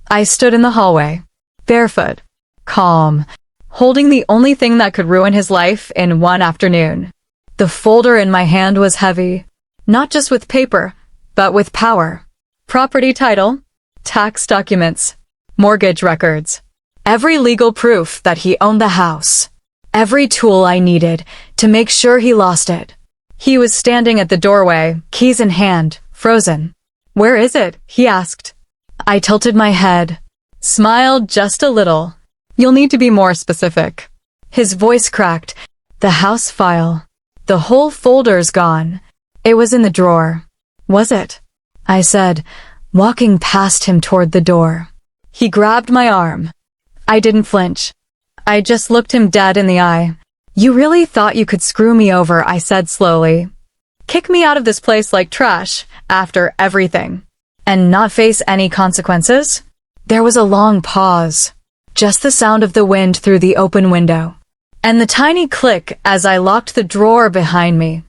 I stood in the hallway, barefoot, calm, holding the only thing that could ruin his life in one afternoon. The folder in my hand was heavy, not just with paper, but with power. Property title, tax documents, mortgage records, every legal proof that he owned the house, every tool I needed to make sure he lost it. He was standing at the doorway, keys in hand, frozen. "Where is it?" he asked. I tilted my head, smiled just a little. "You'll need to be more specific." His voice cracked. "The house file. The whole folder's gone. It was in the drawer." "Was it?" I said, walking past him toward the door. He grabbed my arm. I didn't flinch. I just looked him dead in the eye. "You really thought you could screw me over," I said slowly. "Kick me out of this place like trash, after everything, and not face any consequences?" There was a long pause, just the sound of the wind through the open window, and the tiny click as I locked the drawer behind me.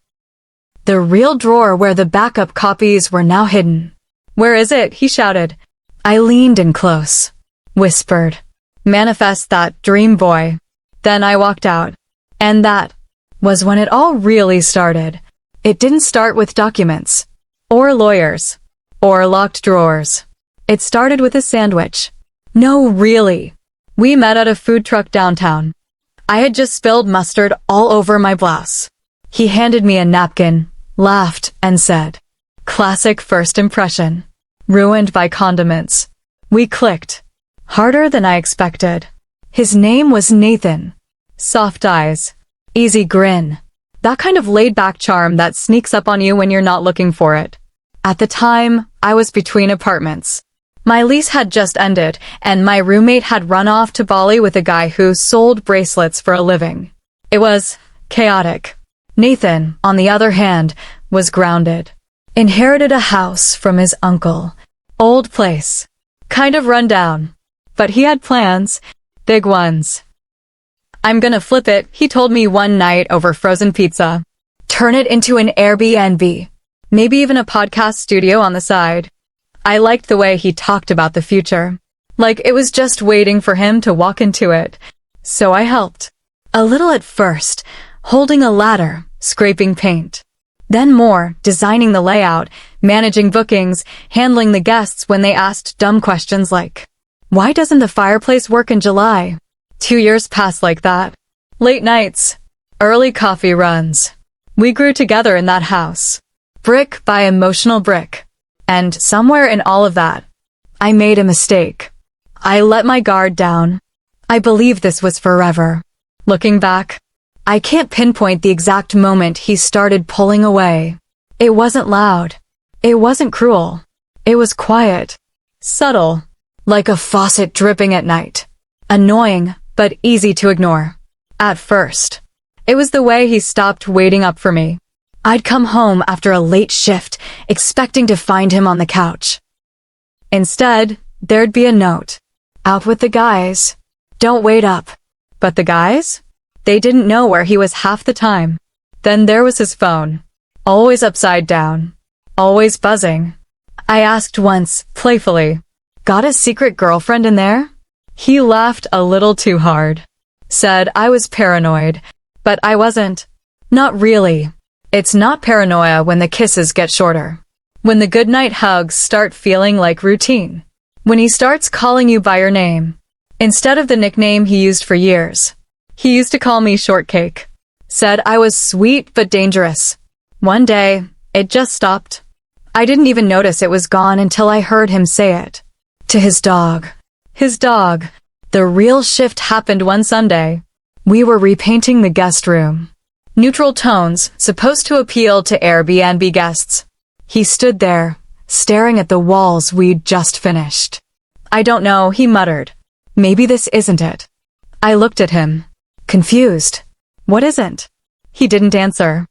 The real drawer where the backup copies were now hidden. "Where is it?" he shouted. I leaned in close, whispered, "Manifest that, dream boy." Then I walked out. And that was when it all really started. It didn't start with documents, or lawyers, or locked drawers. It started with a sandwich. No, really. We met at a food truck downtown. I had just spilled mustard all over my blouse. He handed me a napkin, laughed, and said, "Classic first impression. Ruined by condiments." We clicked. Harder than I expected. His name was Nathan. Soft eyes. Easy grin. That kind of laid-back charm that sneaks up on you when you're not looking for it. At the time, I was between apartments. My lease had just ended, and my roommate had run off to Bali with a guy who sold bracelets for a living. It was chaotic. Nathan, on the other hand, was grounded. Inherited a house from his uncle. Old place. Kind of run down. But he had plans. Big ones. "I'm gonna flip it," he told me one night over frozen pizza. "Turn it into an Airbnb. Maybe even a podcast studio on the side." I liked the way he talked about the future. Like it was just waiting for him to walk into it. So I helped. A little at first, holding a ladder, scraping paint. Then more, designing the layout, managing bookings, handling the guests when they asked dumb questions like, "Why doesn't the fireplace work in July?" 2 years passed like that. Late nights, early coffee runs. We grew together in that house, brick by emotional brick. And somewhere in all of that, I made a mistake. I let my guard down. I believed this was forever. Looking back, I can't pinpoint the exact moment he started pulling away. It wasn't loud. It wasn't cruel. It was quiet. Subtle, like a faucet dripping at night. Annoying, but easy to ignore. At first, it was the way he stopped waiting up for me. I'd come home after a late shift, expecting to find him on the couch. Instead, there'd be a note. "Out with the guys. Don't wait up." But the guys? They didn't know where he was half the time. Then there was his phone. Always upside down. Always buzzing. I asked once, playfully, "Got a secret girlfriend in there?" He laughed a little too hard. Said I was paranoid. But I wasn't. Not really. It's not paranoia when the kisses get shorter. When the goodnight hugs start feeling like routine. When he starts calling you by your name, instead of the nickname he used for years. He used to call me Shortcake. Said I was sweet but dangerous. One day, it just stopped. I didn't even notice it was gone until I heard him say it. To his dog. His dog. The real shift happened one Sunday. We were repainting the guest room. Neutral tones, supposed to appeal to Airbnb guests. He stood there, staring at the walls we'd just finished. "I don't know," he muttered. "Maybe this isn't it." I looked at him, confused. "What isn't?" He didn't answer.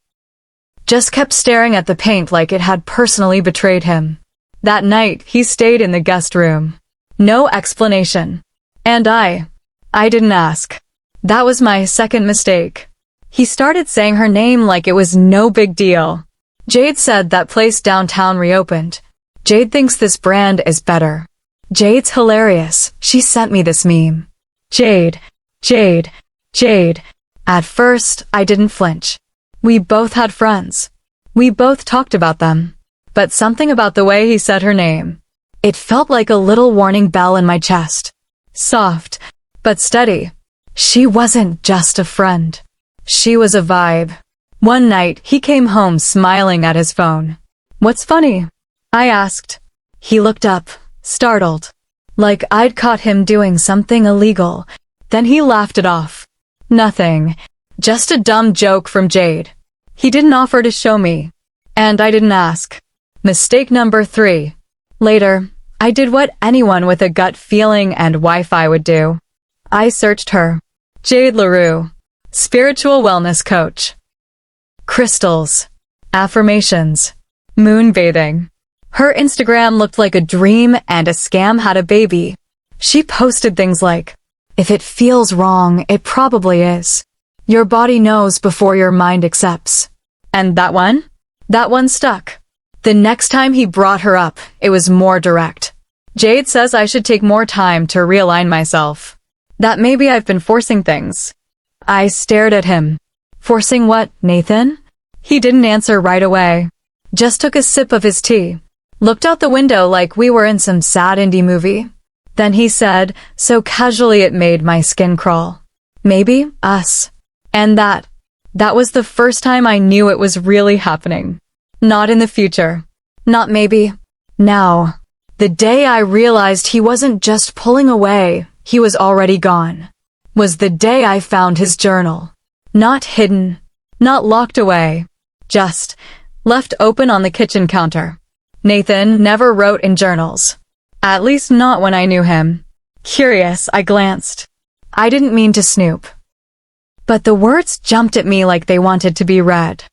Just kept staring at the paint like it had personally betrayed him. That night, he stayed in the guest room. No explanation. And I didn't ask. That was my second mistake. He started saying her name like it was no big deal. Jade said that place downtown reopened. Jade thinks this brand is better. Jade's hilarious. She sent me this meme. Jade, Jade, Jade. At first, I didn't flinch. We both had friends. We both talked about them. But something about the way he said her name. It felt like a little warning bell in my chest. Soft, but steady. She wasn't just a friend. She was a vibe. One night, he came home smiling at his phone. "What's funny?" I asked. He looked up, startled. Like I'd caught him doing something illegal. Then he laughed it off. Nothing. Just a dumb joke from Jade. He didn't offer to show me. And I didn't ask. Mistake number 3. Later, I did what anyone with a gut feeling and Wi-Fi would do. I searched her. Jade LaRue. Spiritual wellness coach. Crystals. Affirmations. Moonbathing. Her Instagram looked like a dream and a scam had a baby. She posted things like, "If it feels wrong, it probably is. Your body knows before your mind accepts." And that one? That one stuck. The next time he brought her up, it was more direct. Jade says I should take more time to realign myself. That maybe I've been forcing things. I stared at him. Forcing what, Nathan? He didn't answer right away. Just took a sip of his tea. Looked out the window like we were in some sad indie movie. Then he said, so casually it made my skin crawl. Maybe us. And that was the first time I knew it was really happening. Not in the future. Not maybe. Now. The day I realized he wasn't just pulling away, he was already gone. Was the day I found his journal. Not hidden. Not locked away. Just left open on the kitchen counter. Nathan never wrote in journals. At least not when I knew him. Curious, I glanced. I didn't mean to snoop. But the words jumped at me like they wanted to be read.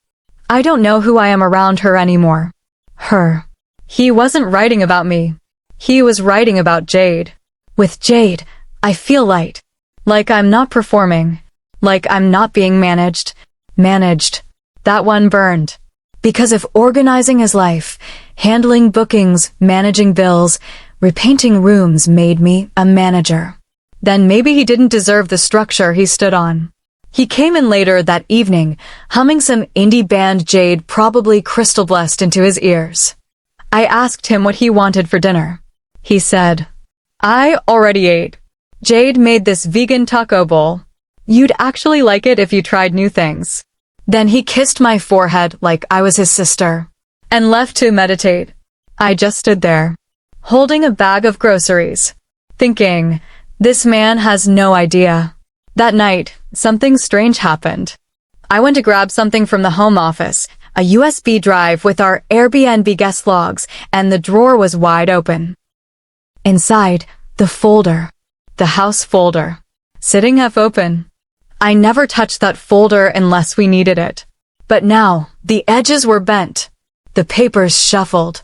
I don't know who I am around her anymore. Her. He wasn't writing about me. He was writing about Jade. With Jade, I feel light. Like I'm not performing. Like I'm not being managed. Managed. That one burned. Because if organizing his life, handling bookings, managing bills, repainting rooms made me a manager, then maybe he didn't deserve the structure he stood on. He came in later that evening, humming some indie band Jade probably crystal blessed into his ears. I asked him what he wanted for dinner. He said, "I already ate. Jade made this vegan taco bowl. You'd actually like it if you tried new things." Then he kissed my forehead like I was his sister, and left to meditate. I just stood there, holding a bag of groceries, thinking, this man has no idea. That night, something strange happened. I went to grab something from the home office, a USB drive with our Airbnb guest logs, and the drawer was wide open. Inside, the folder, the house folder, sitting half open. I never touched that folder unless we needed it. But now, the edges were bent. The papers shuffled.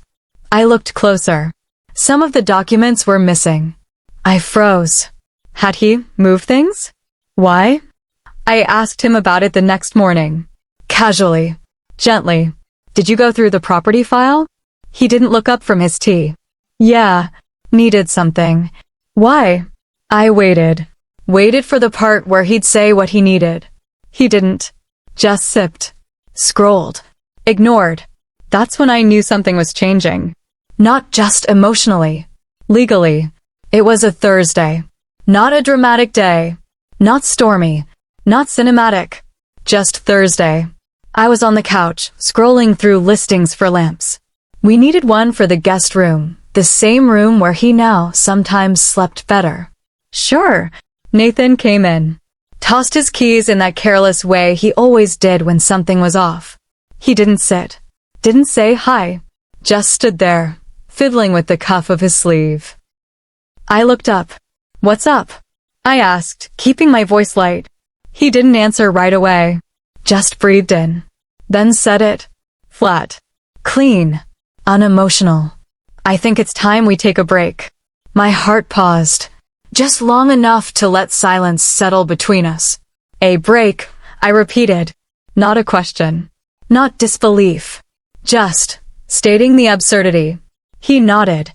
I looked closer. Some of the documents were missing. I froze. Had he moved things? Why? I asked him about it the next morning. Casually. Gently. Did you go through the property file? He didn't look up from his tea. Yeah. Needed something. Why? I waited. Waited for the part where he'd say what he needed. He didn't. Just sipped. Scrolled. Ignored. That's when I knew something was changing. Not just emotionally. Legally. It was a Thursday. Not a dramatic day. Not stormy. Not cinematic. Just Thursday. I was on the couch, scrolling through listings for lamps. We needed one for the guest room, the same room where he now sometimes slept better. Sure. Nathan came in. Tossed his keys in that careless way he always did when something was off. He didn't sit. Didn't say hi. Just stood there, fiddling with the cuff of his sleeve. I looked up. What's up? I asked, keeping my voice light. He didn't answer right away. Just breathed in. Then said it. Flat. Clean. Unemotional. I think it's time we take a break. My heart paused. Just long enough to let silence settle between us. A break, I repeated. Not a question. Not disbelief. Just stating the absurdity. He nodded.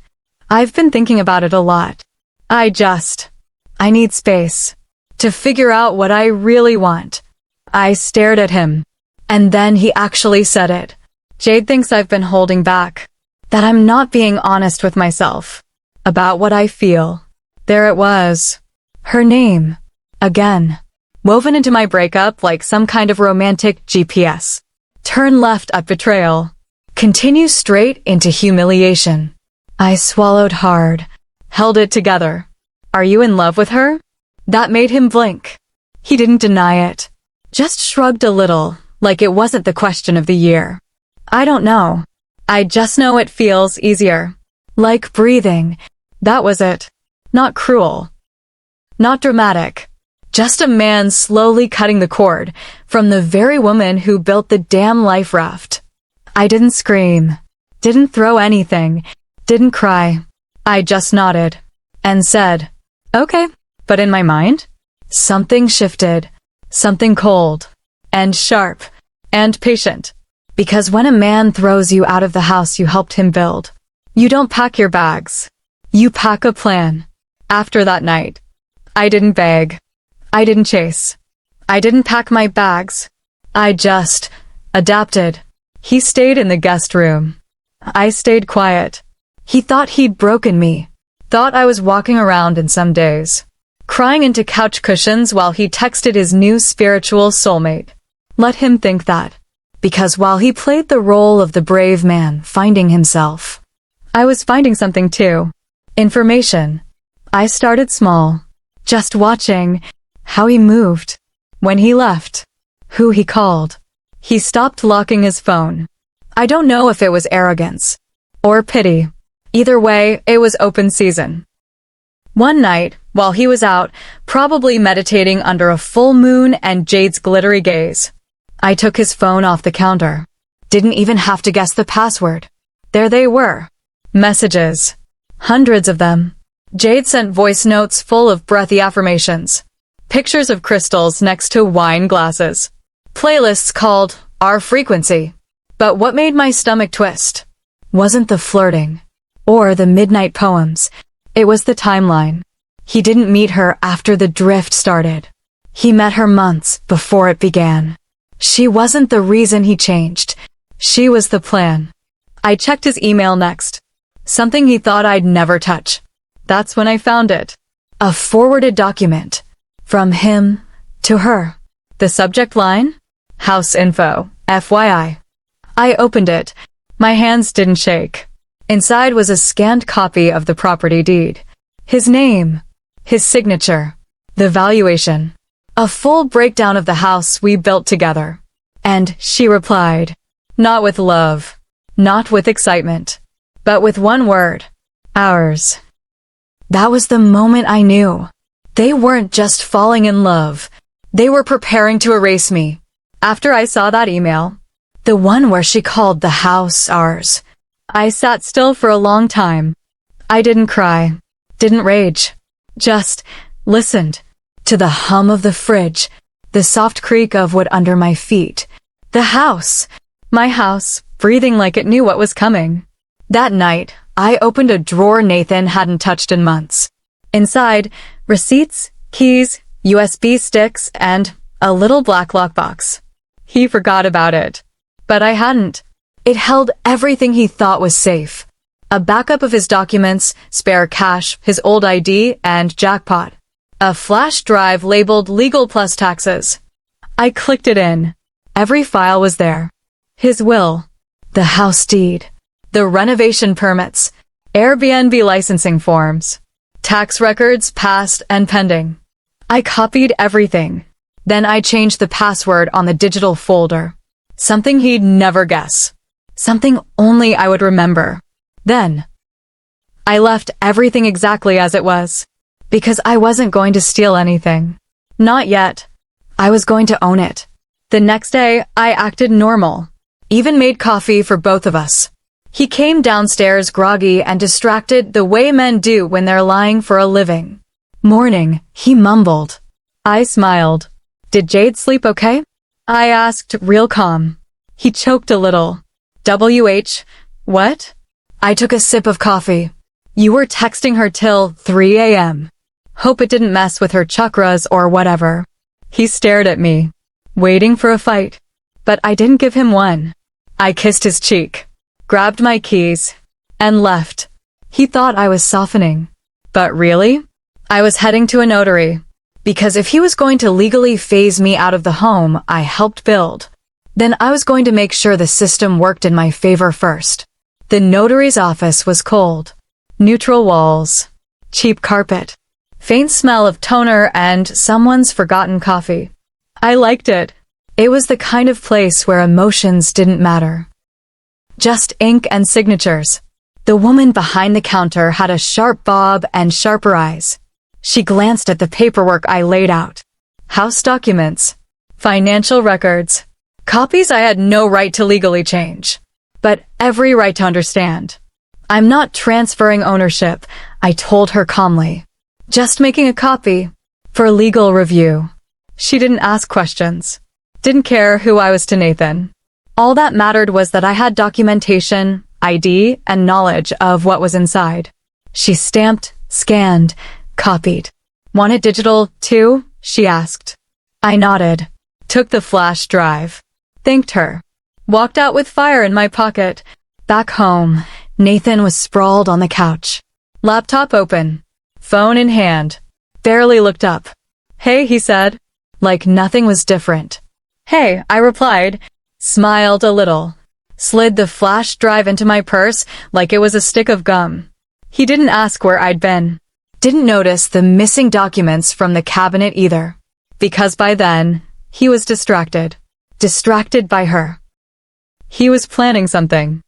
I've been thinking about it a lot. I need space to figure out what I really want. I stared at him. And then he actually said it. Jade thinks I've been holding back, that I'm not being honest with myself about what I feel. There it was. Her name. Again. Woven into my breakup like some kind of romantic GPS. Turn left at betrayal. Continue straight into humiliation. I swallowed hard. Held it together. Are you in love with her? That made him blink. He didn't deny it. Just shrugged a little, like it wasn't the question of the year. I don't know. I just know it feels easier. Like breathing. That was it. Not cruel. Not dramatic. Just a man slowly cutting the cord from the very woman who built the damn life raft. I didn't scream. Didn't throw anything. Didn't cry. I just nodded. And said, okay. But in my mind, something shifted. Something cold. And sharp. And patient. Because when a man throws you out of the house you helped him build, you don't pack your bags. You pack a plan. After that night, I didn't beg. I didn't chase. I didn't pack my bags. I just adapted. He stayed in the guest room. I stayed quiet. He thought he'd broken me. Thought I was walking around in some days, crying into couch cushions while he texted his new spiritual soulmate. Let him think that. Because while he played the role of the brave man finding himself, I was finding something too. Information. I started small. Just watching how he moved. When he left. Who he called. He stopped locking his phone. I don't know if it was arrogance. Or pity. Either way, it was open season. One night, while he was out, probably meditating under a full moon and Jade's glittery gaze, I took his phone off the counter. Didn't even have to guess the password. There they were. Messages. Hundreds of them. Jade sent voice notes full of breathy affirmations. Pictures of crystals next to wine glasses. Playlists called Our Frequency. But what made my stomach twist wasn't the flirting or the midnight poems. It was the timeline. He didn't meet her after the drift started. He met her months before it began. She wasn't the reason he changed. She was the plan. I checked his email next. Something he thought I'd never touch. That's when I found it. A forwarded document. From him to her. The subject line? House info, FYI. I opened it. My hands didn't shake. Inside was a scanned copy of the property deed. His name. His signature. The valuation. A full breakdown of the house we built together. And she replied. Not with love. Not with excitement. But with one word. Ours. That was the moment I knew. They weren't just falling in love. They were preparing to erase me. After I saw that email, the one where she called the house ours, I sat still for a long time. I didn't cry. Didn't rage. Just listened to the hum of the fridge, the soft creak of wood under my feet. The house. My house, breathing like it knew what was coming. That night, I opened a drawer Nathan hadn't touched in months. Inside, receipts, keys, USB sticks, and a little black lockbox. He forgot about it. But I hadn't. It held everything he thought was safe. A backup of his documents, spare cash, his old ID, and jackpot. A flash drive labeled legal plus taxes. I clicked it in. Every file was there. His will. The house deed. The renovation permits. Airbnb licensing forms. Tax records past and pending. I copied everything. Then I changed the password on the digital folder. Something he'd never guess. Something only I would remember. Then, I left everything exactly as it was. Because I wasn't going to steal anything. Not yet. I was going to own it. The next day, I acted normal. Even made coffee for both of us. He came downstairs groggy and distracted the way men do when they're lying for a living. Morning, he mumbled. I smiled. Did Jade sleep okay? I asked, real calm. He choked a little. WH, what? I took a sip of coffee. You were texting her till 3 a.m. Hope it didn't mess with her chakras or whatever. He stared at me, waiting for a fight. But I didn't give him one. I kissed his cheek, grabbed my keys, and left. He thought I was softening. But really? I was heading to a notary. Because if he was going to legally phase me out of the home I helped build, then I was going to make sure the system worked in my favor first. The notary's office was cold. Neutral walls, cheap carpet, faint smell of toner and someone's forgotten coffee. I liked it. It was the kind of place where emotions didn't matter. Just ink and signatures. The woman behind the counter had a sharp bob and sharper eyes. She glanced at the paperwork I laid out. House documents, financial records, copies I had no right to legally change, but every right to understand. I'm not transferring ownership, I told her calmly. Just making a copy for legal review. She didn't ask questions. Didn't care who I was to Nathan. All that mattered was that I had documentation, ID, and knowledge of what was inside. She stamped, scanned, copied. Want it digital, too? She asked. I nodded, took the flash drive, thanked her, walked out with fire in my pocket. Back home, Nathan was sprawled on the couch. Laptop open, phone in hand, barely looked up. Hey, he said, like nothing was different. Hey, I replied, smiled a little, slid the flash drive into my purse like it was a stick of gum. He didn't ask where I'd been. Didn't notice the missing documents from the cabinet either, because by then, he was distracted. Distracted by her. He was planning something.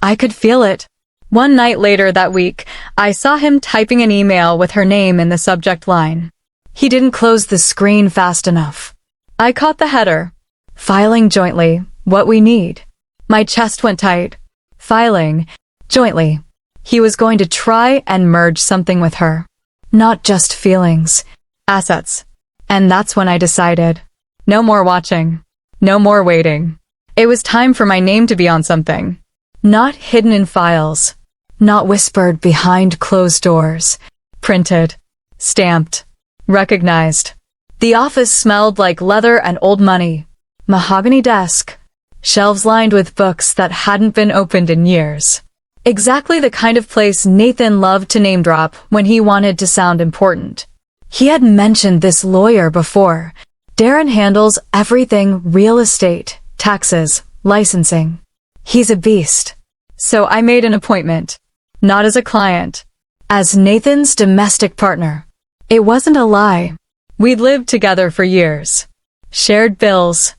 I could feel it. One night later that week, I saw him typing an email with her name in the subject line. He didn't close the screen fast enough. I caught the header. Filing jointly, what we need. My chest went tight. Filing, jointly. He was going to try and merge something with her. Not just feelings, assets. And that's when I decided. No more watching. No more waiting. It was time for my name to be on something. Not hidden in files. Not whispered behind closed doors. Printed. Stamped. Recognized. The office smelled like leather and old money. Mahogany desk. Shelves lined with books that hadn't been opened in years. Exactly the kind of place Nathan loved to name drop when he wanted to sound important. He had mentioned this lawyer before. Darren handles everything real estate, taxes, licensing. He's a beast. So I made an appointment. Not as a client. As Nathan's domestic partner. It wasn't a lie. We'd lived together for years. Shared bills.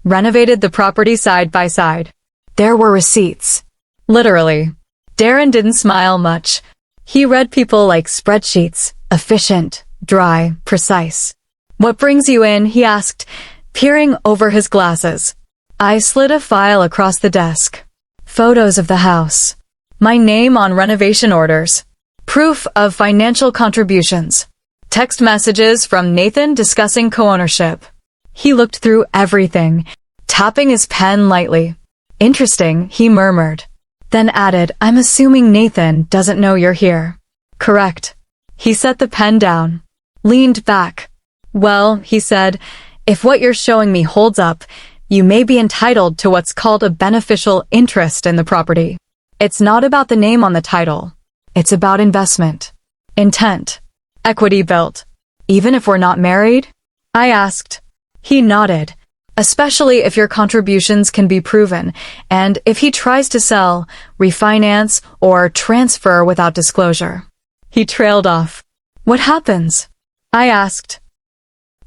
Renovated the property side by side. There were receipts. Literally. Darren didn't smile much. He read people like spreadsheets. Efficient, dry, precise. What brings you in? He asked, peering over his glasses. I slid a file across the desk. Photos of the house. My name on renovation orders. Proof of financial contributions. Text messages from Nathan discussing co-ownership. He looked through everything, tapping his pen lightly. Interesting, he murmured. Then added, I'm assuming Nathan doesn't know you're here. Correct. He set the pen down. Leaned back. Well, he said, if what you're showing me holds up, you may be entitled to what's called a beneficial interest in the property. It's not about the name on the title. It's about investment. Intent. Equity built. Even if we're not married? I asked. He nodded. Especially if your contributions can be proven, and if he tries to sell, refinance, or transfer without disclosure. He trailed off. What happens? I asked.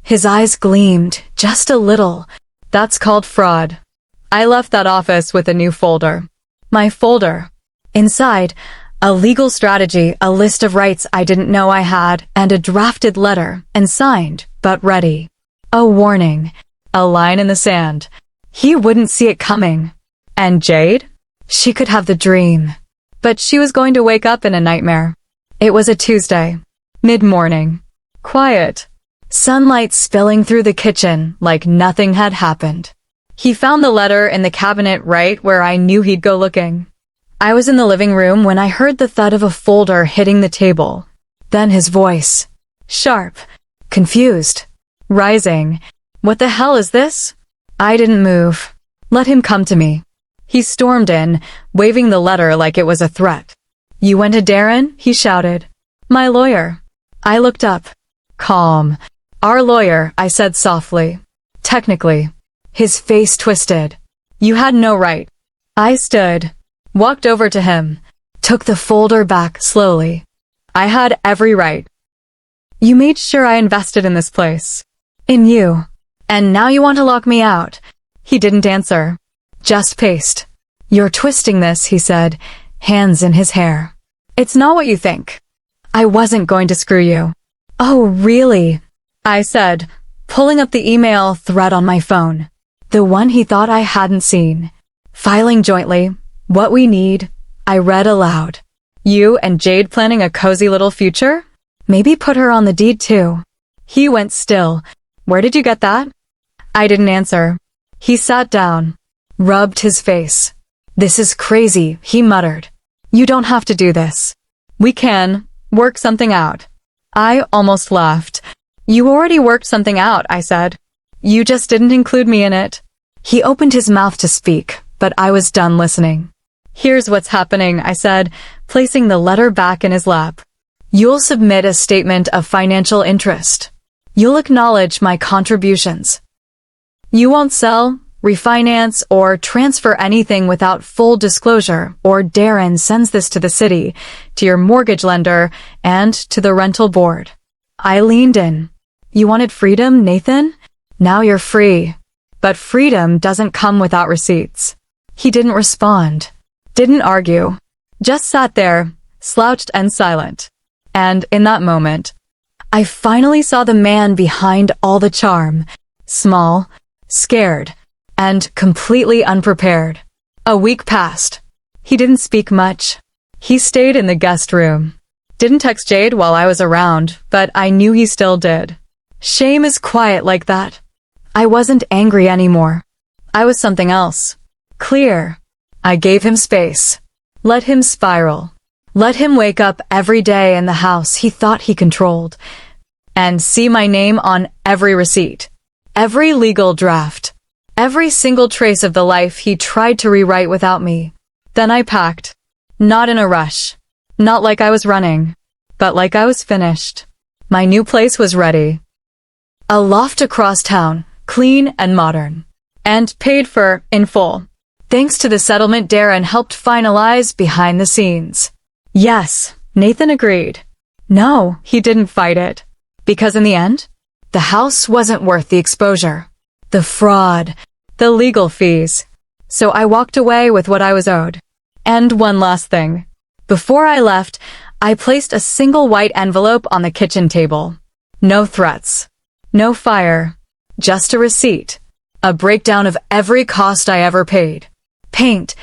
His eyes gleamed, just a little. That's called fraud. I left that office with a new folder. My folder. Inside, a legal strategy, a list of rights I didn't know I had, and a drafted letter, and signed, but ready. A warning. A line in the sand. He wouldn't see it coming. And Jade? She could have the dream. But she was going to wake up in a nightmare. It was a Tuesday. Mid-morning. Quiet. Sunlight spilling through the kitchen like nothing had happened. He found the letter in the cabinet right where I knew he'd go looking. I was in the living room when I heard the thud of a folder hitting the table. Then his voice. Sharp. Confused. Rising. What the hell is this? I didn't move. Let him come to me. He stormed in, waving the letter like it was a threat. You went to Darren? He shouted. My lawyer. I looked up. Calm. Our lawyer, I said softly. Technically. His face twisted. You had no right. I stood, walked over to him, took the folder back slowly. I had every right. You made sure I invested in this place. In you. And now you want to lock me out. He didn't answer. Just paced. You're twisting this, he said, hands in his hair. It's not what you think. I wasn't going to screw you. Oh, really? I said, pulling up the email thread on my phone. The one he thought I hadn't seen. Filing jointly, what we need, I read aloud. You and Jade planning a cozy little future? Maybe put her on the deed too. He went still. Where did you get that? I didn't answer. He sat down, rubbed his face. This is crazy, he muttered. You don't have to do this. We can work something out. I almost laughed. You already worked something out, I said. You just didn't include me in it. He opened his mouth to speak, but I was done listening. Here's what's happening, I said, placing the letter back in his lap. You'll submit a statement of financial interest. You'll acknowledge my contributions. You won't sell, refinance, or transfer anything without full disclosure, or Darren sends this to the city, to your mortgage lender, and to the rental board. I leaned in. You wanted freedom, Nathan? Now you're free. But freedom doesn't come without receipts. He didn't respond. Didn't argue. Just sat there, slouched and silent. And in that moment, I finally saw the man behind all the charm. Small, scared, and completely unprepared. A week passed. He didn't speak much. He stayed in the guest room. Didn't text Jade while I was around, but I knew he still did. Shame is quiet like that. I wasn't angry anymore. I was something else. Clear. I gave him space. Let him spiral. Let him wake up every day in the house he thought he controlled, and see my name on every receipt, every legal draft, every single trace of the life he tried to rewrite without me. Then I packed. Not in a rush. Not like I was running, but like I was finished. My new place was ready. A loft across town, clean and modern, and paid for in full, thanks to the settlement Darren helped finalize behind the scenes. Yes, Nathan agreed. No, he didn't fight it. Because in the end, the house wasn't worth the exposure, the fraud, the legal fees. So I walked away with what I was owed. And one last thing. Before I left, I placed a single white envelope on the kitchen table. No threats. No fire. Just a receipt. A breakdown of every cost I ever paid. Paint,